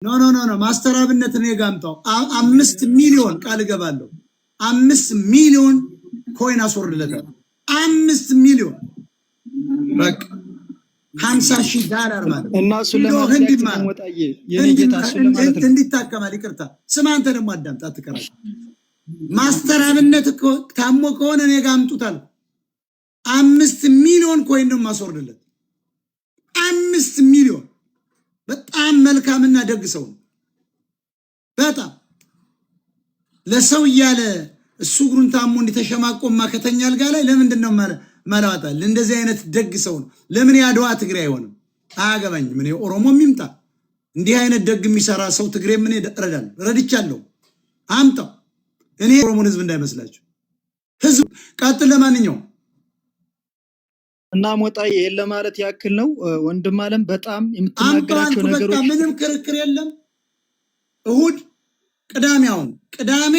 ኖ ማስተር አብነት ነው የጋምጣው 5 ሚሊዮን ቃል ገባለሁ 5 ሚሊዮን ኮይን አስወርድለታል 5 ሚሊዮን በቃ $50,000 ማለት እና እሱ ለማለት ወጣዬ የኔ ጌታ እሱ ለማለት እንዲታከማል ይቅርታ ስማ አንተ ደግሞ አዳምጥ አትከራሽ ማስተር አብነት ታሞ ከሆነ ነው የጋምጡታል 5 ሚሊዮን ኮይን ነው ማስወርድለት 5 ሚሊዮን በጣም መልካምና ደግ ሰው በጣም ለሰው ያለ እሱ ግሩን ታሞ እንዲተሸማቆማ ከተኛል ጋር ላይ ለምንድን ነው ማላዋጣል እንደዚህ አይነት ደግ ሰው ነው ለምን ያድዋ ትግራይ አይሆንም አያገባኝም ምን ኦሮሞም ይምጣ እንዲህ አይነት ደግ የሚሰራ ሰው ትግሬ ምን ይረዳል ረድቻለሁ አምጣው እኔ ኦሮሞን ህዝብ እንዳይመስላችሁ ህዝብ ቀጥል ለማንኛውም እና ሞጣዬ የለ ማለት ያክል ነው ወንድም አለም በጣም የምትናገራቸው ነገሮች ምንም ክርክር የለም እሁድ ቅዳሜ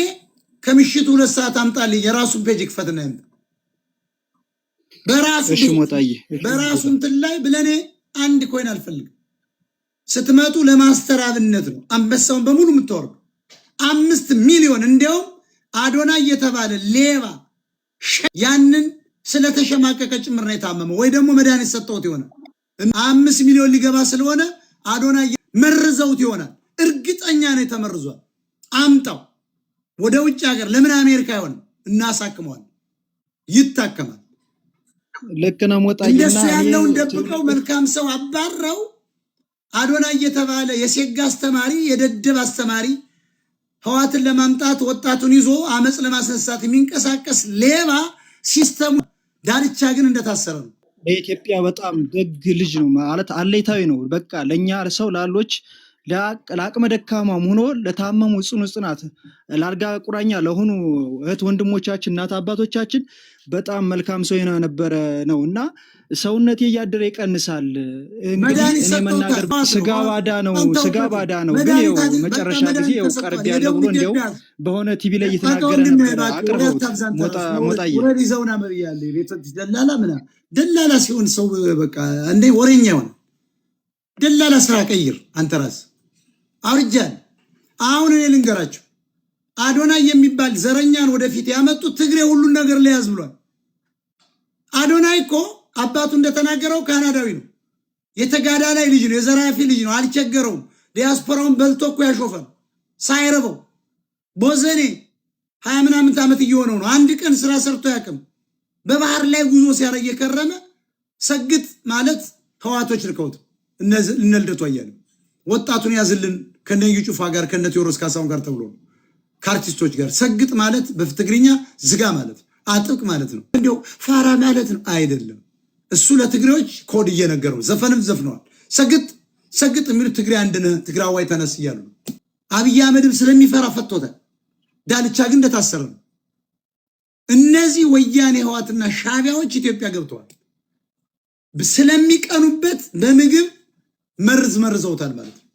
ከምሽቱ 2 ሰዓት አምጣልኝ የራሱን ፔጅ ይክፈትና ይምጣ በራሱ እንትን ላይ ብለኔ አንድ ኮይን አልፈልግም ስትመጡ ለማስተር አብነት ነው አንበሳውን በሙሉ የምትወርዱ 5 ሚሊዮን እንዲያውም አዶና እየተባለ ሌባ ያንን ስለተሸማቀቀ ጭምር ነው የታመመው ወይ ደግሞ መድኃኒት ሰጠውት ይሆናል 5 ሚሊዮን ሊገባ ስለሆነ አዶና መርዘውት ይሆናል እርግጠኛ ነው ተመርዟል አምጣው ወደ ውጭ ሀገር ለምን አሜሪካ ይሆን እናሳክመዋል ይታከማል ለከና ሞጣይና ያለው እንደብቀው መልካም ሰው አባረው አዶና እየተባለ የሴጋ አስተማሪ የደደብ አስተማሪ ህዋትን ለማምጣት ወጣቱን ይዞ አመጽ ለማስነሳት የሚንቀሳቀስ ሌባ ሲስተሙ ዳርቻ ግን እንደታሰረ ነው በኢትዮጵያ በጣም ደግ ልጅ ነው ማለት አለይታዊ ነው በቃ ለኛ ሰው ላሎች ለአቅመ ደካማም ሆኖ ለታመሙ ጽኑጽናት ላርጋ ቁራኛ ለሆኑ እህት ወንድሞቻችን እናት አባቶቻችን በጣም መልካም ሰው የነበረ ነውና ሰውነቴ ያደረ ይቀንሳል እንግዲህ እኔ መናገር ስጋ ባዳ ነው ግን ይው መጨረሻ ጊዜ ይው ቀርብ ያለው ብሎ እንደው በሆነ ቲቪ ላይ እየተናገረ ነበር አቅርቦት ሞጣዬ ወሬ ዘውና መብያለ ቤት ደላላ ሲሆን ሰው በቃ እንዴ ወሬኛ ይሆን ደላላ ስራ ቀይር አንተ ራስ አውርጃል አሁን እኔ ልንገራችሁ አዶና የሚባል ዘረኛን ወደፊት ያመጡት ትግሬ ሁሉን ነገር ለያዝ ብሏል አዶናይ እኮ አባቱ እንደተናገረው ካናዳዊ ነው የተጋዳ ላይ ልጅ ነው የዘራፊ ልጅ ነው አልቸገረውም ዲያስፖራውን በልቶ እኮ ያሾፋል ሳይረበው ቦዘኔ 20 ምናምን ዓመት እየሆነው ነው አንድ ቀን ስራ ሰርቶ ያቀም በባህር ላይ ጉዞ ሲያረግ የከረመ ሰግጥ ማለት ህዋቶች ልከውት እነልደቱ አያለ ወጣቱን ያዝልን ከነዩ ጩፋ ጋር ከነቴዎድሮስ ካሳሁን ጋር ተብሎ ከአርቲስቶች ጋር ሰግጥ ማለት በትግርኛ ዝጋ ማለት አጥብቅ ማለት ነው እንደው ፋራ ማለት ነው አይደለም እሱ ለትግሬዎች ኮድ እየነገረው ዘፈንም ዘፍነዋል ሰግጥ የሚሉት ትግሬ አንድነ ትግራዋይ ተነስ ይያሉ አብይ አህመድም ስለሚፈራ ፈቶታል ዳልቻ ግን እንደታሰረ ነው እነዚህ ወያኔ ህዋትና ሻቢያዎች ኢትዮጵያ ገብተዋል ስለሚቀኑበት በምግብ መርዘውታል ማለት ነው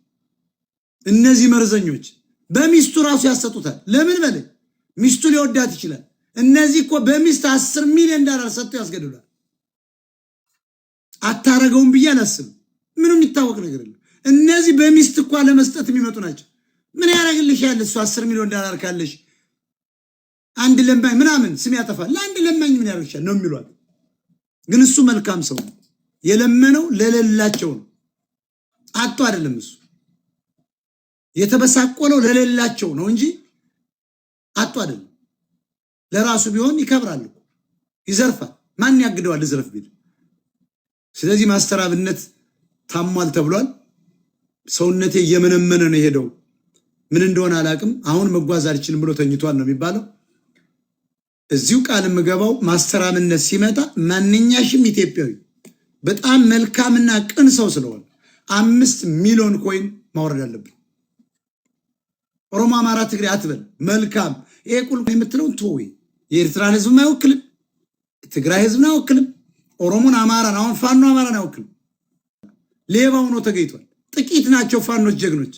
እነዚህ መርዘኞች በሚስቱ ራሱ ያሰጡታል ለምን በለ ሚስቱ ሊወዳት ይችላል እነዚህ እኮ በሚስት $10 ሚሊዮን ሰጥተው ያስገድሉታል አታረገውም ብያለስም ምንም ይታወቅ ነገር የለም እነዚህ በሚስት እኮ ለመስጠት የሚመጡ ናቸው ምን ያረግልሻል እሱ $10 ሚሊዮን ካለሽ አንድ ለማኝ ምናምን ስም ያጠፋል ለአንድ ለማኝ ምን ያረግሻል ነው የሚሏል ግን እሱ መልካም ሰው የለመነው ለሌላቸው ነው አጥቶ አይደለም እሱ የተበሳቆለው ለሌላቸው ነው እንጂ አጥቶ አይደለም ለራሱ ቢሆን ይከብራል ይዘርፋል ማን ያግደዋል ዝርፍ ቢል ስለዚህ ማስተር አብነት ታሟል ተብሏል ሰውነቴ የመነመነ ነው ሄደው ምን እንደሆነ አላቅም አሁን መጓዝ አልችልም ብሎ ተኝቷል ነው የሚባለው እዚሁ ቃል መገባው ማስተር አብነት ሲመጣ ማንኛሽም ኢትዮጵያዊ በጣም መልካምና ቅን ሰው ስለሆነ 5 ሚሊዮን ኮይን ማውረድ አለብን ኦሮሞ አማራ ትግሬ አትበል መልካም ይሄ ቁል የምትለው ተወይ የኤርትራን ህዝብ ማይወክልም ትግራይ ህዝብ ነው ወክልም ኦሮሞን አማራን አሁን ፋኖ አማራን አይወክልም ሌባው ነው ተገይቷል ጥቂት ናቸው ፋኖች ጀግኖች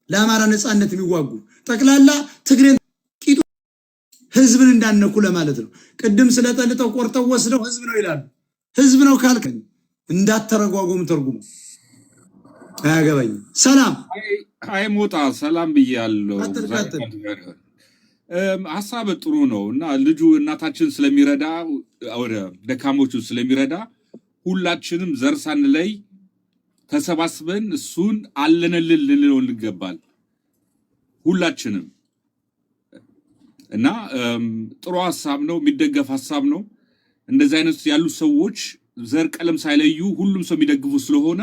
ለአማራ ነጻነት የሚዋጉ ጠቅላላ ትግሬን ቂጡ ህዝብን እንዳነኩ ለማለት ነው ቅድም ስለጠልጠው ቆርጠው ወስደው ህዝብ ነው ይላሉ ህዝብ ነው ካልከኝ እንዳተረጓጉም ተርጉሙ አያገባኝም። ሰላም አይ ሞጣ ሰላም ብያለሁ። ቀጥል። ሀሳብ ጥሩ ነው እና ልጁ እናታችን ስለሚረዳ ወደ ደካሞቹ ስለሚረዳ ሁላችንም ዘር ሳንለይ ተሰባስበን እሱን አለንልን ልንለው እንገባል ሁላችንም እና ጥሩ ሀሳብ ነው፣ የሚደገፍ ሀሳብ ነው። እንደዚህ አይነት ያሉ ሰዎች ዘር ቀለም ሳይለዩ ሁሉም ሰው የሚደግፉ ስለሆነ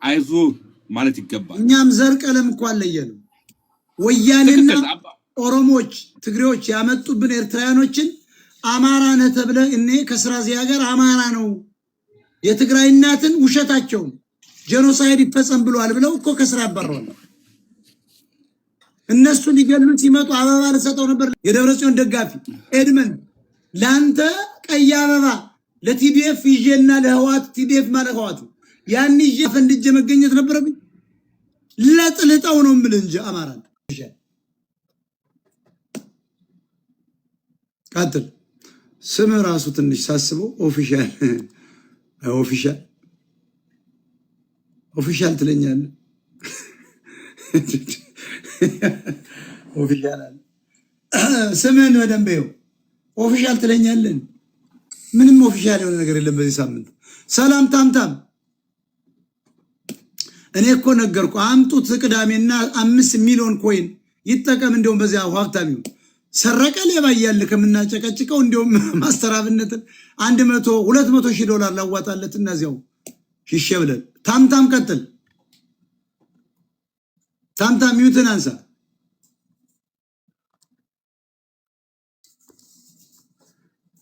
አይዞ ማለት ይገባል። እኛም ዘር ቀለም እኮ አለየንም። ወያኔና ኦሮሞዎች፣ ትግሬዎች ያመጡብን ኤርትራውያኖችን አማራ ነህ ተብለህ እኔ ከስራ ዚያ ጋር አማራ ነው የትግራይ እናትን ውሸታቸው ጄኖሳይድ ይፈጸም ብሏል ብለው እኮ ከስራ ያባረዋል። እነሱ ሊገሉ ሲመጡ አበባ ለሰጠው ነበር። የደብረጽዮን ደጋፊ ኤድመንድ ላንተ ቀይ አበባ ለቲዲኤፍ ይዤና ለህዋት ቲዲኤፍ ማለት ህዋት ያን ይዤ ፈንድጄ መገኘት ነበረብኝ። ለጥልጣው ነው የምልህ እንጂ አማራ ቀጥል። ስም ራሱ ትንሽ ሳስበው ኦፊሻል ትለኛለህ። ኦፊሻል አለ ስምህን በደንብ ይኸው ኦፊሻል ትለኛለህ። ምንም ኦፊሻል የሆነ ነገር የለም በዚህ ሳምንት። ሰላም ታምታም እኔ እኮ ነገርኩ። አምጡት ቅዳሜና 5 ሚሊዮን ኮይን ይጠቀም። እንደውም በዚያ ሀብታም ይሁን ሰረቀ ሌባ እያለ ከምናጨቀጭቀው እንደውም ማስተራብነትን 100-200 ሺህ ዶላር ላዋጣለት እና እዚያው ሽሼ ብለን ታምታም ቀጥል። ታምታም ሚዩትን አንሳ።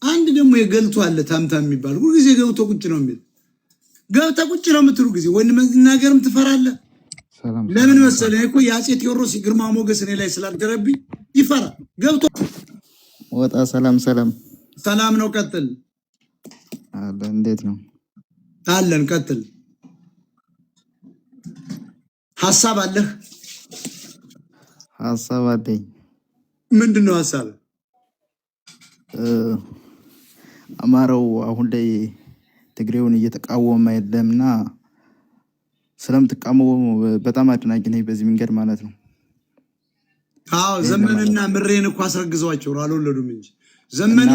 አንድ ደግሞ የገልቶ አለ ታምታም የሚባል ሁሉ ጊዜ ገብቶ ቁጭ ነው የሚል ገብተ ቁጭ ነው የምትሉ ጊዜ ወይ መናገርም ትፈራለህ። ለምን መሰለህ እኮ የአፄ ቴዎድሮስ ግርማ ሞገስ እኔ ላይ ስላልደረብኝ ይፈራ ገብቶ ወጣ። ሰላም ነው። ቀጥል አለ። እንዴት ነው አለን? ቀጥል። ሐሳብ አለህ? ሐሳብ አለኝ። ምንድነው ሐሳብ? አማራው አሁን ላይ ትግሬውን እየተቃወመ አይደለምና ስለምትቃወሙ በጣም አድናቂ ነኝ በዚህ መንገድ ማለት ነው። አዎ ዘመንና ምሬን እኮ አስረግዘዋቸው አልወለዱም እንጂ ዘመን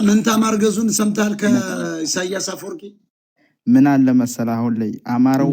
መንታ ማርገዙን ሰምታል ከኢሳያስ አፈወርቂ። ምን አለ መሰለህ አሁን ላይ አማራው